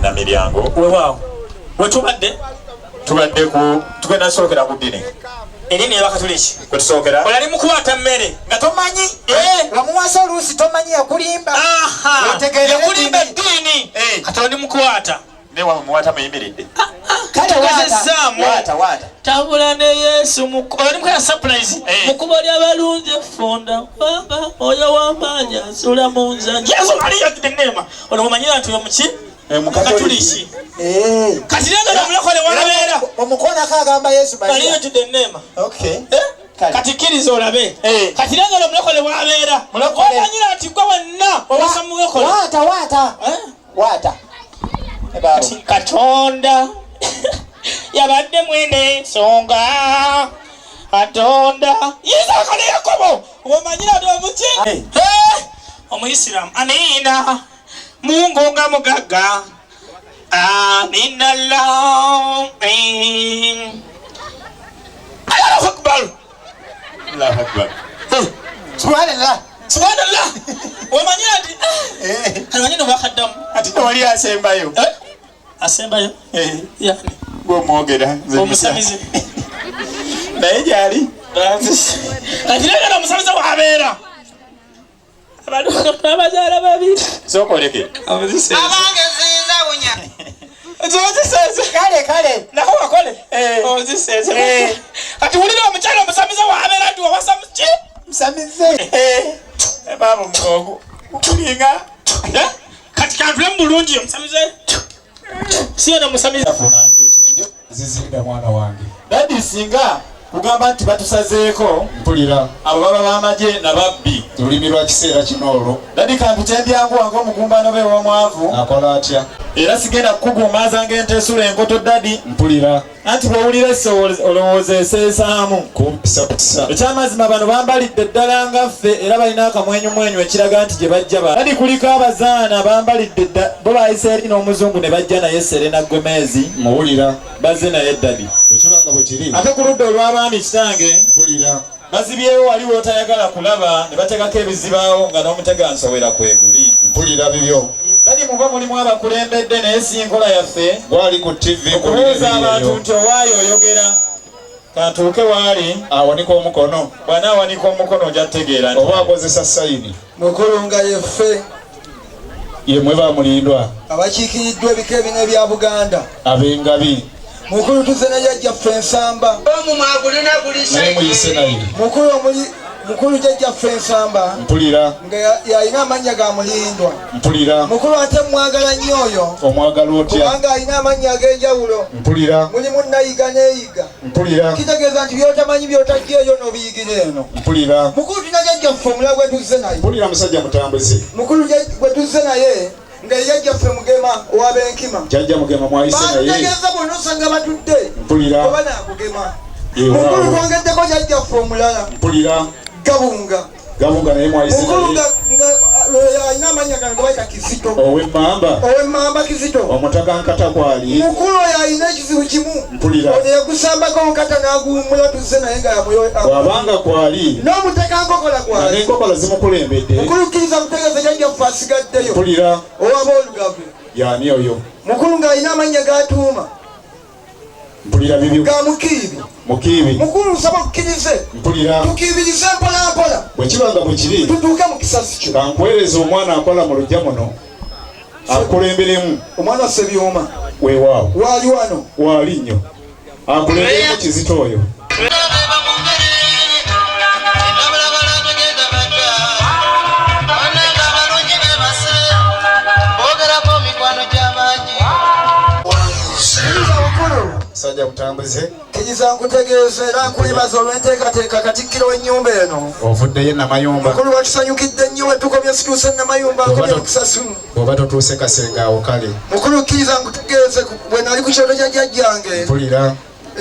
na miryango weewaawo wetubadde tugenda sookera ku ddini edini y'abakatoliki kwetusookera olali mukuwaata mmere nga tomanyi wamuwasa oluusi tomanyi yakulimba yakulimba eddiini kati oli mukuwaata newamuwata muyimiridde tegezezaamu tabula ne yesu oli mukola surprise mukubo ly'abalunzi efunda waba oyo w'amaanyi asula mu nzanja yesu ali yakidde neema olwo mumanyira nti omuki mukatoliki kati nengana omulokole walabeera omukonako agamba yesu ali yakidde neema kati kkiriza olabe kati nengana omulokole walabeera omanyira nti gwe wenna owasa mulokole waata katonda yabadde mwene ensonga katonda Isaka ne Yakobo omanyira nti omuki omuyisiraamu amina Mungu nga mugagga amina Allahu akbar subhanallah omanyira nti kalwanyino bakaddamu ati tewali asembayo asembayo yani gwomwogera omusamizi naye gyali kati negana omusamizi wabeera abazaala babiri sokoleke abangezizawunya kale naho wakole oziseze kati wulira omukyala omusamizi wabeera nti wawasa muki musamize baba mugogo kulinga kati kantule mu bulungi omusamizi siyona musamizi zizinda mwana wange dadi singa kugamba nti batusazeeko mpulira abo baba b'amagye nababbi lulimi lwa kiseera kino olwo dadi kampitendyangu wange omukumbano be w'omwavu akola atya era sigenda kukuguumaaza ng'entesula enkoto dadi mpulira anti bw'owulira esse olowooza eseesaamu kumpisapisa ekyamazima bano bambalidde ddala nga ffe era balina akamwenyumwenyu ekiraga nti gye bajja dadi kuliko abazaana bambalidde bo bayise eri n'omuzungu ne bajja naye Serena Gomez muwulira bazze naye dadi bwekibanga bwe kiri ate ku ludda olw'abaami kitange mpulira bazibyewo wali w'otayagala kulaba ne bategako ebizibaawo nga n'omutega nsowera kweguli mpulira bibyo dadi muba mulimu abakulembedde naye si nkola yaffe gwali ku TV okubuuza abantu nti owaayo oyogera kantuuke waali awanika omukono bwana awanika omukono ojja kutegeera oba akozesa sayini mukulu nga yeffe yemwe bamulindwa abakiikiriddwa ebika ebina ebya Buganda ab'engabi mukulu tuze ne jjajjaffe ensamba naye muyise naye mukulu jjajjaffe ensamba mpulira nga yalina amannya ga mulindwa mpulira mukulu ate mwagala nnyo oyo omwagala otya kubanga alina amannya ag'enjawulo mpulira mulimu nayiga neeyiga mpulira kitegeeza nti byotamanyi byotajjeeyo n'obiyigira eno mpulira mukulu tulina jjajjaffe omulala gwe tuzze naye mpulira musajja mutambuze mukulu gwe tuzze naye nga jjajjaffe mugema ow'abenkima jjajja mugema mwayise naye bategeeza bonna osanga batudde mpulira oba naakugema mukulu twongeddeko jjajjaffe omulala mpulira gabunga naye mwayise mukulu naye nga alina amannya gano gebayita Kizito ow'emmamba Kizito omutaka nkata kwali mukulu oyo alina ekizibu kimu mpulira ono yagusambako nkata n'aguwummula tuzze naye nga wabanga kwali n'omuteka nkokola kwali n'enkokola zimukulembedde mukulu kkiriza kutegeeza jjajjaffe asigaddeyo mpulira owaba olugavu yani oyo mukulu ng'alina amannya g'atuuma mpulira bibyo ga mukiibi mukulu nsaba kukkirize mpulira tukiibirize mpolampola bwekibanga bwe kiri tutuuke mu kisasi kyo kankuweereza omwana akola mu lujja muno akulemberemu omwana Sebyuma weewaawo waali wano waali nnyo akulemberemu Kizito oyo sajja butambuze kijiza nkutegeeza era nkwebaza olw'enteekateeka katikkiro w'ennyumba eno ovuddeyo namayumba mukulu watusanyukidde nnyo wetukomye situuse namayumba akomye mukisasunu bw'oba totuuse kasenga awo kale mukulu kkiriza nkutegeeze bwe nali ku kyoto kya jjajjange mpulira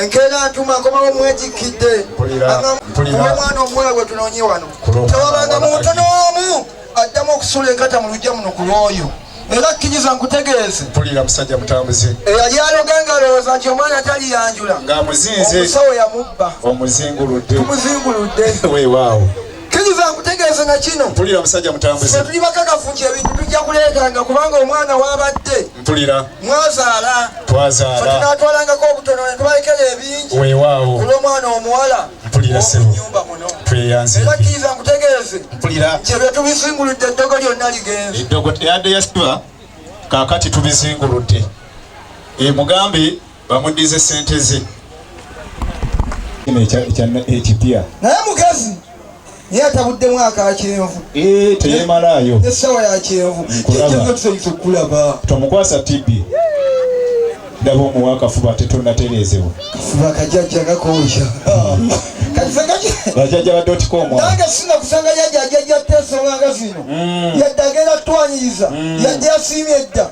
enkeera ntuma nkomawo mwejikidde omwana omuwala gwe tunoonye wano tewabanga muntu n'omu addamu okusula enkata mu lujja muno ku lwoyo era kkiriza nkutegeeze mpulira musajja mutambuze eyali alogenga alowooza nti omwana taliyanjula ng'amuzinze omusawo yamubba omuzinguludde tumuzinguludde weewaawo kkiriza nkutegeeze na kino. Mpulira musajja mutambuze. Tuli bakakafu nti ebintu tujja kuleetanga kubanga omwana w'abadde. Mpulira. Mwazaala. Twazaala. Tunaatwalangako obutono ne tubalekera ebingi. Weewaawo. Olw'omwana omuwala. Mpulira sebo. Tweyanze. Era kkiriza nkutegeeze. Mpulira. Nti ebyo tubisinguludde eddogo lyonna ligenze. Eddogo eyadde yasiba kaakati tubisinguludde. Mugambe bamuddize ssente ze. Ekipya. Naye mukazi naye atabuddemu akakyenvu. Teyemalaayo. Essawa ya kyenvu. Kyenvu tusoyise okulaba. Tomukwasa tibbi. Ndaba omuwa akafuba ate tonnatereezebwa. Kafuba kajjajja gakoosha. Bajjajja ba .com. Nange sina kusanga jajja tesonganga zino. Yadde agenda twanyiriza. Yadde yasiimye edda.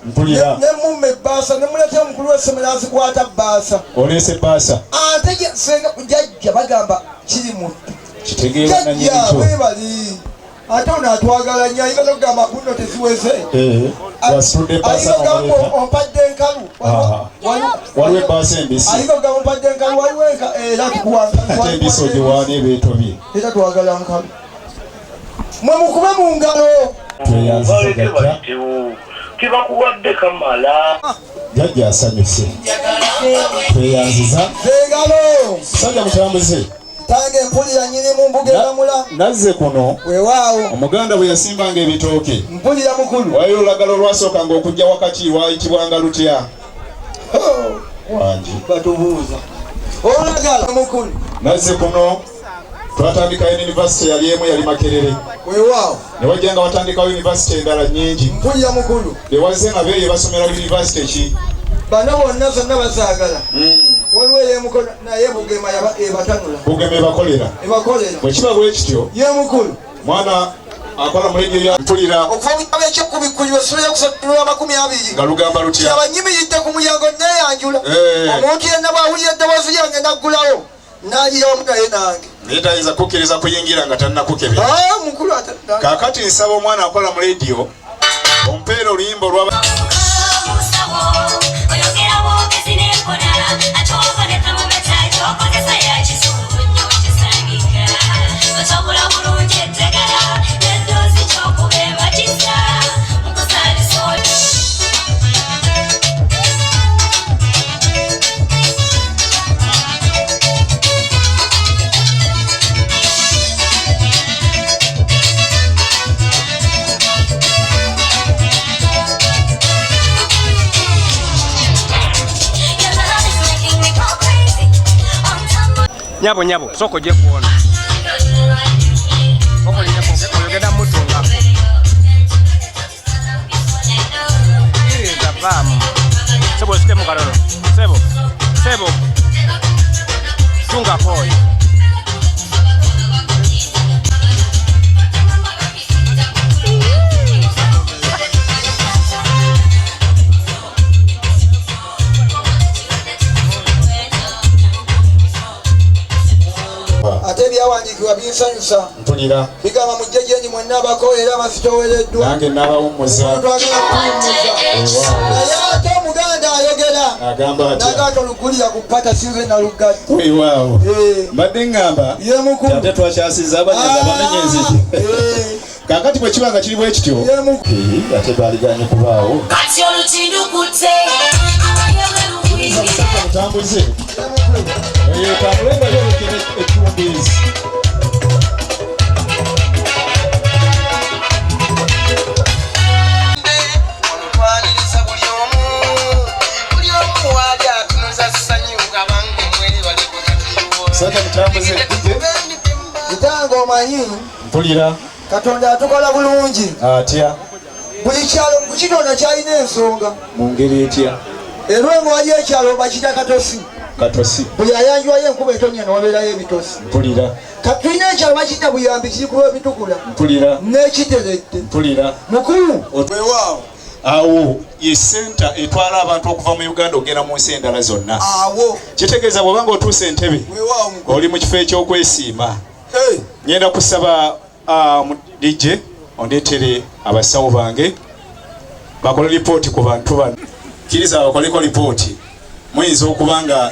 Ne mumme ebbaasa ne muleetera omukulu w'essomero azikwata bbaasa. Oleese bbaasa. Ate senga jajja bagamba kiri mu. Kitegeera na nyiri kyo. Webali. Ate ono atwagala nnyo ayinza n'okugamba buno teziweze. Wasudde ebbaasa n'omuleeta. Ompadde enkalu. Waliwo ebbaasa embisi. Ayinza okugamba ompadde enkalu waliwo era tukuwanga. Ate embisi ogiwaana ebeetobye. Era twagala nkalu. Mwe mukube mu ngalo. Tweyanziza gajja. Kibakuwadde kamala. Jajja asanyuse. Tweyanziza. Engalo. Sajja mutambuze. Tange mpulira nyini mu mbuga eramula. Nazze kuno. Weewaawo. Omuganda bwe yasimbanga ebitooke. Mpulira mukulu. Waliwo olulagala olwasookanga okujja wakati lwayitibwanga lutya? Wangi. Batubuuza. Olulagala mukulu. Nazze kuno. Twatandika yunivasite yali emu yali Makerere. Weewaawo. Ne wajjanga watandikawo yunivasite endala nnyingi. Mpulira mukulu. Bewazze nga beeyo basomera yunivasite ki? Bano bonna zonna bazaagala. Waliwo ey'emukono naye Bugema ebatanula. Bugema ebakolera. Ebakolera. Bwe kiba bwe kityo. Ye mukulu. Mwana akola mu leediyo ya mpulira. Okuva mu kitabo eky'ekkumi kkumi essula y'okusatulula 20. Nga lugamba lutya? Abanyimiridde ku mulyango neeyanjula. Omuntu yenna bw'awulira eddoboozi lyange n'aggulawo. N'alira wamu naye nange. Naye tayinza kukkiriza kuyingira nga tannakukebera. Mukulu ate. Kaakati nsaba omwana akola mu leediyo ompeera oluyimba olwaba. Nyabo nyabo soko je kuona soko je kuona oyogeda mutunga ili zafamu sebo sike mukarolo sebo tunga koi ate ebyawandiikibwa binsanyusa. Mpulira. Bigamba mujje gyenyi mwenna abako era abasitowereddwa. Nange n'abawummuza. Naye ate omuganda ayogera. Agamba atya? Nagamba olugulira ku ppata sinze nalugadde. Weewaawo. Mbadde ngamba. Ye mukulu. Ate twakyasiza abanyazi abamenye enzigi. Kaakati bwe kiba nga kiri bwe kityo. Ye mukulu. Ate baaliganye kubaawo. Kati olutindukute. Mutambuze. Tambule nga yolekera ettumbiizi. Omutwaliriza buli omu waali atunuza ssanyu nga bange mweri baliko katiwo. Sajja mutambuze. Kitange omanyi. Mpulira. Katonda atukola bulungi. Atya. Buli kyalo mu kitonda kyalina ensonga. Mu ngeri etya? Erwengo wali ekyalo bakita katosi. Katosi. Buli ayanjwayo enkuba etonya newabeerayo ebitosi. Mpulira. Katulina ekyalo bakita buyambi kirikuba ebitukula. Mpulira. N'ekiteredde. Mpulira. Mukulu. Weewaawo. Awo ye senta etwala abantu okuva mu Uganda ogenda mu nsi endala zonna. Awo. Kitegeeza bw'obanga otuusa Entebbe. Weewaawo mukulu. Oli mu kifo eky'okwesiima. Ngenda kusaba DJ ondeetere abasawo bange bakole lipooti ku bantu bano. Kkiriza bakoleko lipooti. Muyinza okuba nga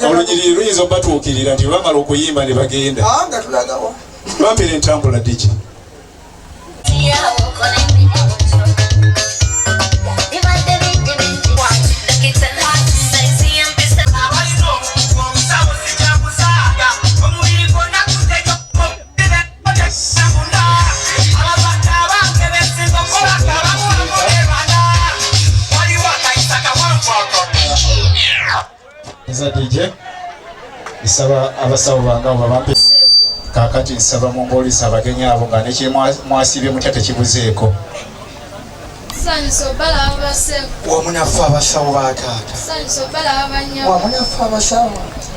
olunyiriri luyinza obatuukirira nti bamala okuyimba ne bagenda. Nga tulagawa. Bambira entambula DJ. DJ isaba abasawo banga obabampe kakati nsaba mungolisa abagenyi abo nga nekye mwasibye mutya tekibuzeeko sanyisobala abasefu wamunafa abasawo bataata sanyisobala abanyabo wamunafa abasawo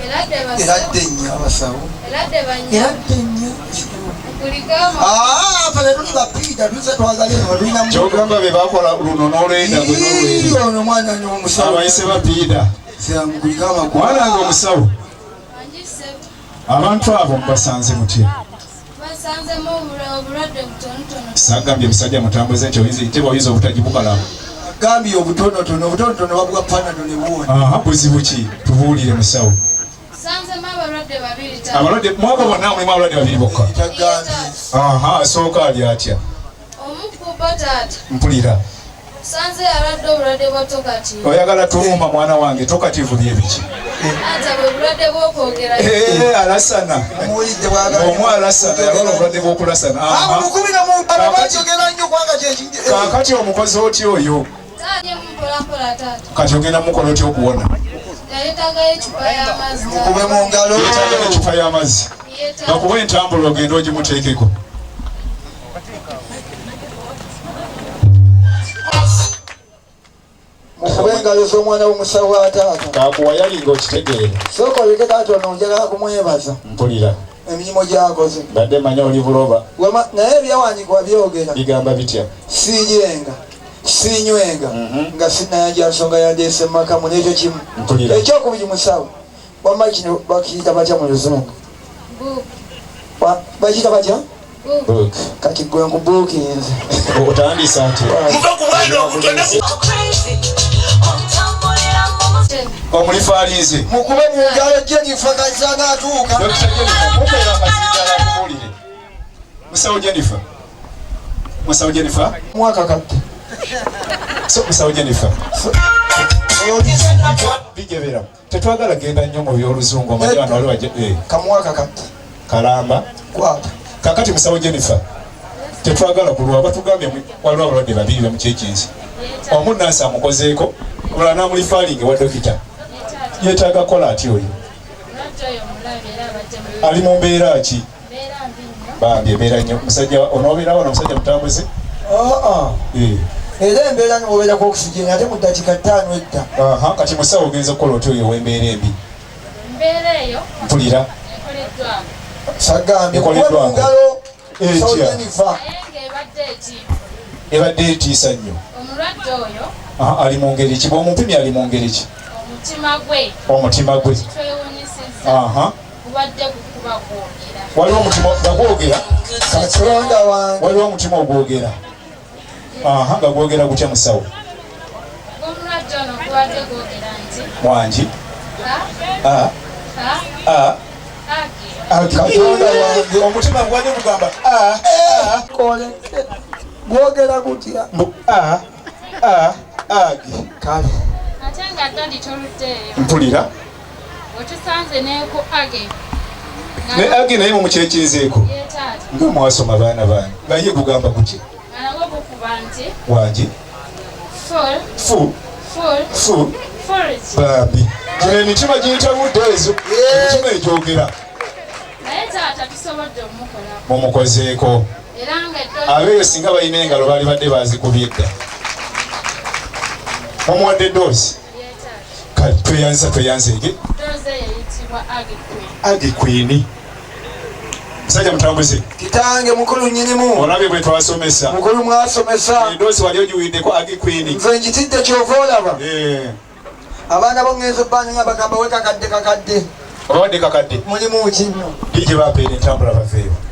eradde nnyo abasawo eradde banyabo nnyo kuligama pale tuli bapida tuze twagale tulina kyogamba be bakola luno n'olwenda gwe n'olwenda ono mwana n'omusawo abayise bapida kuligama mwana nga omusawo abantu abo mubasanze mutya basanzemu obulwadde butonotono sagambye musajja mutambuze nti oyinza obutagibukalamu gambye obutonotono babwa panado ne buwona buzibu ki tubuulire musawo sanzemu abalwadde babiri abalwadde mwaba bonna mulimu abalwadde babiri bokka asooka ali atya omukuba taata mpulira sanze yaladde obulwadde bwa tokati oyagala tulumba mwana wange tokativu byebiki ata bwe bulwadde bw'okwogera alasana omw alasana yalwala obulwadde bw'okulasana kakati omukozi otya oyo mpolampola taata kati ogenda mukola otya okuwona yaleetagayo ecupa y'amazzi mukube mu ngalo yetagayo ecupa y'amazzi bakuba entambula ogenda ogimuteekeko mukube engalo z'omwana w'omusawo wa taata kakuwa yalinga okitegeera sooka oleke katono njagala kumwebaza mpulira emirimu gy'akoze badde manya oli buloba naye ebyawandiikibwa byogera bigamba bitya siirenga siinywenga nga sinayanja nsonga yandeese mumakamu n'ekyo kimu mpulira ekyokubiri musawo wamma kino bakiyita batya mu luzungu bakiyita batya kati gwe nkubuukinze otandisa ati omulifaalize mukube mu ngalo Jennifer kazanga atuuka musawo Jennifer mwaka kati musawo Jennifer bigebera tetwagala genda nnyo mu by'oluzungu omanyi wano wali wajja kamwaka kati kalamba kwata kakati musawo Jennifer tetwagala kulwa batugambye waliwo abalwadde babiri bamukyekinzi omu nansi amukozeeko mulala namulifaalinge wa dokita yeetaaga kola ati oyo ali mu mbeera ki bambi ebeera nnyo musajja onoobeerawo n'omusajja mutambuze era embeera nobeerako okisigeni ate mu ddakiika 5 edda kati musawo ogenza okukola oti oyo ow'embeera embi mpulira sagambye kuba mu ngalo musawo Jennifer ebadde etiisa nnyo omulwadde oyo ali mu ngeri ki bw'omumpimi ali mu ngeri ki omutima gwe kubadde gukuba gwogera waliwo omutima bagwogera katonda wange waliwo omutima ogwogera nga gwogera gutya musawo omulwadde ono kubadde gwogera nti wangi katonda wange omutima gwali gugamba gwogera gutya kale ate nga dadi toluddeeyo mpulira otusanze neku age ne agi naye mumukyekinzeeko yetaata nga mwasoma baana bange naye gugamba gutya nalwo bukuba nti wangi bambi gino emitima giyitabudde ezo emitima egyogera naye taata tusobodde omukolako mumukozeeko era nga abeeyo singa balina engalo baali badde bazikubye edda mumuwadde doozi tweyanzege doozi eyitibwa agi kwini musajja mutambuze kitange mukulu nnyinimu olabye bwe twasomesa mukulu mwasomesa edoozi wali ogiwiddeko agi kwini nze njitidde kyova olaba abaana bongeeza ebbanja nga bagamba we kakadde obawadde kakadde mulimu kinyo dije bapeera entambula baveewo